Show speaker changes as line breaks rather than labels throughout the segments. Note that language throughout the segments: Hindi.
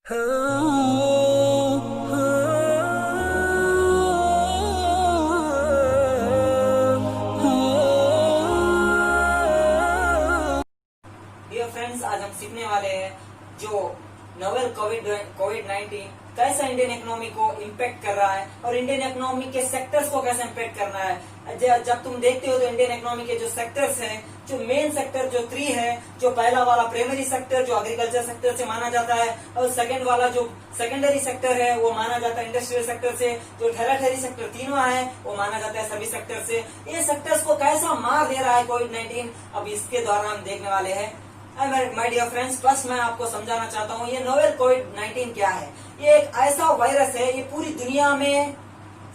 फ्रेंड्स, आज हम सीखने वाले हैं जो नोवेल कोविड 19 कैसा इंडियन इकोनॉमी को इम्पैक्ट कर रहा है और इंडियन इकोनॉमी के सेक्टर्स को कैसे इम्पैक्ट करना है। जब तुम देखते हो तो इंडियन इकोनॉमी के जो सेक्टर्स हैं, जो मेन सेक्टर जो 3 है, जो पहला वाला प्राइमरी सेक्टर जो एग्रीकल्चर सेक्टर से माना जाता है, और सेकंड वाला जो सेकेंडरी सेक्टर है वो माना जाता है इंडस्ट्रियल सेक्टर से, जो ठहरी सेक्टर तीनों है वो माना जाता है सर्विस सेक्टर से। ये सेक्टर्स को कैसा मार दे रहा है कोविड 19, अब इसके दौरान हम देखने वाले हैं। माय डियर फ्रेंड्स, प्लस मैं आपको समझाना चाहता हूँ ये नोवेल कोविड 19 क्या है। ये एक ऐसा वायरस है, ये पूरी दुनिया में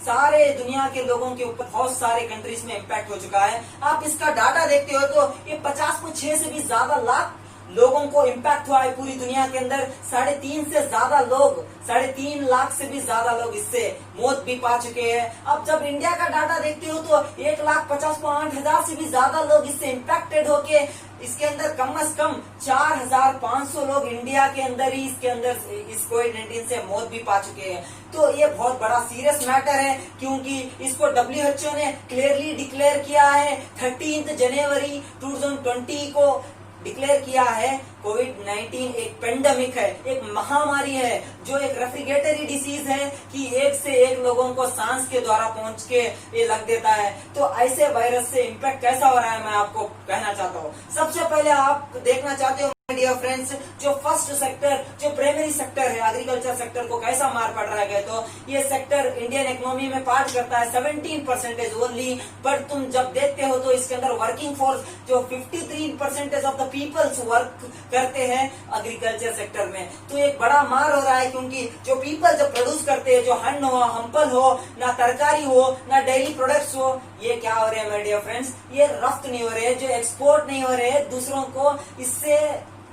सारे दुनिया के लोगों के ऊपर बहुत सारे कंट्रीज में इम्पैक्ट हो चुका है। आप इसका डाटा देखते हो तो ये 50.6 से भी ज्यादा लाख लोगों को इम्पैक्ट हुआ है पूरी दुनिया के अंदर। 3.5 लाख से भी ज्यादा लोग इससे मौत भी पा चुके हैं। अब जब इंडिया का डाटा देखते हो तो 1,50,000 से भी ज्यादा लोग इससे इम्पैक्टेड होके इसके अंदर कम से कम 4,500 लोग इंडिया के अंदर ही इसके अंदर इस कोविड 19 से मौत भी पा चुके हैं। तो ये बहुत बड़ा सीरियस मैटर है, क्योंकि इसको WHO ने क्लियरली डिक्लेयर किया है। 13 जनवरी 2020 को डिक्लेयर किया है कोविड 19 एक पेंडेमिक है, एक महामारी है, जो एक रेफ्रिजरेटरी डिसीज है कि एक से एक लोगों को सांस के द्वारा पहुंच के ये लग देता है। तो ऐसे वायरस से इम्पैक्ट कैसा हो रहा है मैं आपको कहना चाहता हूँ। सबसे पहले आप देखना चाहते हो डियर फ्रेंड्स, जो फर्स्ट सेक्टर जो प्राइमरी सेक्टर है एग्रीकल्चर सेक्टर को कैसा मार पड़ रहा है। तो ये सेक्टर इंडियन इकोनॉमी में पार्ट करता है 17% ओनली, पर तुम जब देखते हो तो इसके अंदर वर्किंग फोर्स जो 53% ऑफ द पीपल्स वर्क करते हैं एग्रीकल्चर सेक्टर में। तो एक बड़ा मार हो रहा है, क्योंकि जो पीपल जब प्रोड्यूस करते हैं, जो हन हो, हम्पल हो, ना तरकारी हो, ना डेयरी प्रोडक्ट्स हो, ये क्या हो रहे हैं माय डियर फ्रेंड्स, ये रफ्त नहीं हो रहे, जो एक्सपोर्ट नहीं हो रहे दूसरों को। इससे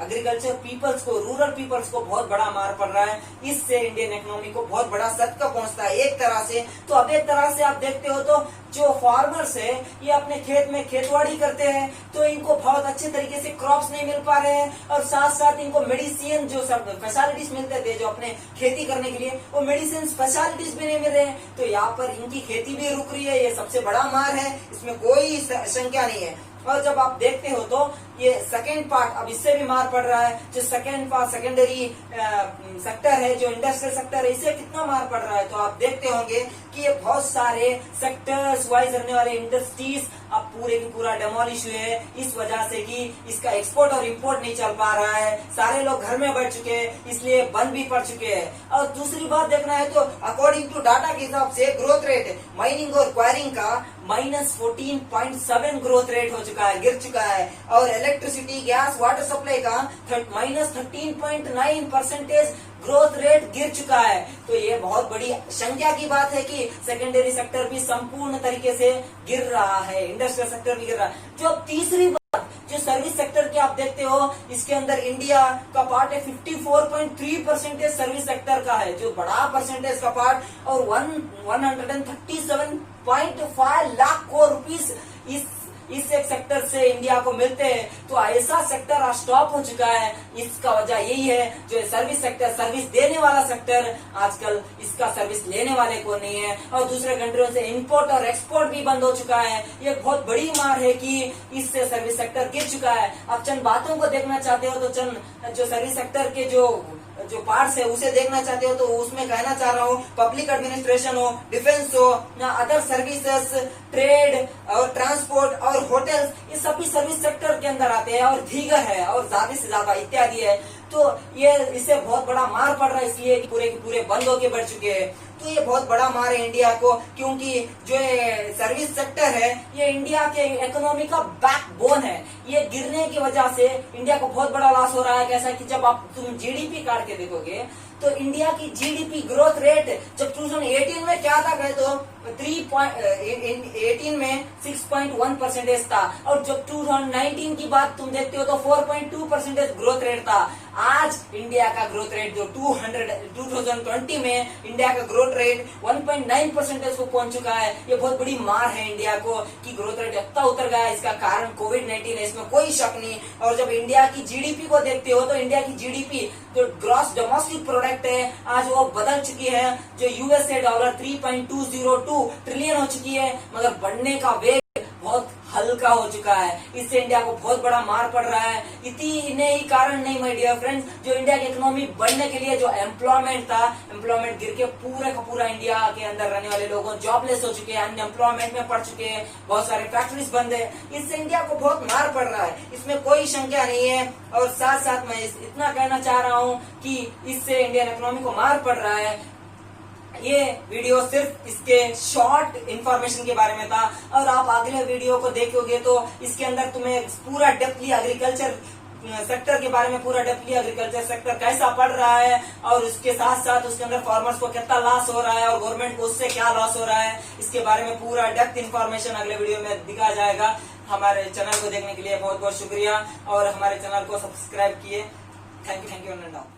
एग्रीकल्चर पीपल्स को, रूरल पीपल्स को बहुत बड़ा मार पड़ रहा है। इससे इंडियन इकोनॉमी को बहुत बड़ा झटका पहुंचता है एक तरह से। तो अब एक तरह से आप देखते हो तो जो फार्मर्स है ये अपने खेत में खेतवाड़ी करते हैं, तो इनको बहुत अच्छे तरीके से क्रॉप्स नहीं मिल पा रहे हैं, और साथ साथ इनको मेडिसिन जो सब फैसिलिटीज मिलते थे जो अपने खेती करने के लिए, वो मेडिसिन फैसिलिटीज भी नहीं मिल रहे हैं। तो यहाँ पर इनकी खेती भी रुक रही है। ये सबसे बड़ा मार है, इसमें कोई शंका नहीं है। और जब आप देखते हो तो ये सेकेंड पार्ट अब इससे भी मार पड़ रहा है। जो सेकेंड पार्ट सेकेंडरी सेक्टर है, जो इंडस्ट्रियल सेक्टर है, इससे कितना मार पड़ रहा है। तो आप देखते होंगे कि ये बहुत सारे सेक्टर्स वाइज रहने वाले इंडस्ट्रीज अब पूरे की पूरा डेमोलिश हुए हैं, इस वजह से कि इसका एक्सपोर्ट और इंपोर्ट नहीं चल पा रहा है। सारे लोग घर में बैठ चुके हैं, इसलिए बंद भी पड़ चुके हैं। और दूसरी बात देखना है तो अकॉर्डिंग टू डाटा के हिसाब से ग्रोथ रेट माइनिंग और क्वायरिंग का -14.7 ग्रोथ रेट हो चुका है, गिर चुका है। और इलेक्ट्रिसिटी, गैस, वाटर सप्लाई का -13.9% ग्रोथ रेट गिर चुका है। तो ये बहुत बड़ी संख्या की बात है कि सेकेंडरी सेक्टर भी संपूर्ण तरीके से गिर रहा है, इंडस्ट्रियल सेक्टर भी गिर रहा है। जो तीसरी बात जो सर्विस सेक्टर की आप देखते हो, इसके अंदर इंडिया का पार्ट है 54.3% सर्विस सेक्टर का है, जो बड़ा परसेंटेज का पार्ट। और 137.5 लाख करोड़ रुपीस इस एक सेक्टर से इंडिया को मिलते हैं। तो ऐसा सेक्टर आज स्टॉप हो चुका है। इसका वजह यही है, जो सर्विस सेक्टर, सर्विस देने वाला सेक्टर आजकल इसका सर्विस लेने वाले को नहीं है, और दूसरे कंट्रियों से इंपोर्ट और एक्सपोर्ट भी बंद हो चुका है। ये बहुत बड़ी मार है कि इससे सर्विस सेक्टर गिर चुका है। अब चंद बातों को देखना चाहते हो तो चंद जो सर्विस सेक्टर के जो पार्ट्स है उसे देखना चाहते हो, तो उसमें कहना चाह रहा हूँ पब्लिक एडमिनिस्ट्रेशन हो, डिफेंस हो, या अदर सर्विसेज, ट्रेड और ट्रांसपोर्ट और होटल्स, ये सभी सर्विस सेक्टर के अंदर आते हैं। और दीगर है और ज्यादा से ज्यादा इत्यादि है। तो ये इससे बहुत बड़ा मार पड़ रहा है, इसलिए पूरे के पूरे बंद होके बढ़ चुके हैं। तो ये बहुत बड़ा मार है इंडिया को, क्योंकि जो सर्विस सेक्टर है ये इंडिया के इकोनॉमी का बैकबोन है। ये गिरने की वजह से इंडिया को बहुत बड़ा लॉस हो रहा है। कैसा कि जब आप तुम जीडीपी काट के देखोगे तो इंडिया की जीडीपी ग्रोथ रेट जब 2018 में क्या था कहे तो 18 में 6.1% था, और जब 2019 की बात तुम देखते हो तो 4.2% ग्रोथ रेट था। आज इंडिया का ग्रोथ रेट जो 2020 में इंडिया का ग्रोथ ग्रोथ रेट 1.9% को पहुंच चुका है। ये बहुत बड़ी मार है इंडिया को कि ग्रोथ रेट इतना उतर गया है। इसका कारण कोविड-19 है, इसमें कोई शक नहीं। और जब इंडिया की जीडीपी को देखते हो तो इंडिया की जीडीपी जो ग्रॉस डोमेस्टिक प्रोडक्ट है आज वो बदल चुकी है, जो यूएसए डॉलर 3.202 ट्रिलियन हो चुकी है, मगर बढ़ने का वेग बहुत हल्का हो चुका है। इससे इंडिया को बहुत बड़ा मार पड़ रहा है। इतने ही कारण नहीं माय डियर फ्रेंड्स, जो इंडिया की इकोनॉमी बढ़ने के लिए जो एम्प्लॉयमेंट था, एम्प्लॉयमेंट गिर के पूरे का पूरा इंडिया के अंदर रहने वाले लोगों जॉबलेस हो चुके हैं, अनएम्प्लॉयमेंट में पड़ चुके हैं, बहुत सारे फैक्ट्रीज बंद है। इससे इंडिया को बहुत मार पड़ रहा है, इसमें कोई शंका नहीं है। और साथ साथ मैं इतना कहना चाह रहा हूँ कि इससे इंडियन इकोनॉमी को मार पड़ रहा है। ये वीडियो सिर्फ इसके शॉर्ट इंफॉर्मेशन के बारे में था, और आप अगले वीडियो को देखोगे तो इसके अंदर तुम्हें पूरा डेप्थली एग्रीकल्चर सेक्टर के बारे में, पूरा डेप्थली एग्रीकल्चर सेक्टर कैसा पड़ रहा है और उसके साथ साथ उसके अंदर फार्मर्स को कितना लॉस हो रहा है और गवर्नमेंट को उससे क्या लॉस हो रहा है, इसके बारे में पूरा डेप्थ इंफॉर्मेशन अगले वीडियो में दिखाया जाएगा। हमारे चैनल को देखने के लिए बहुत बहुत शुक्रिया और हमारे चैनल को सब्सक्राइब किए। Thank you and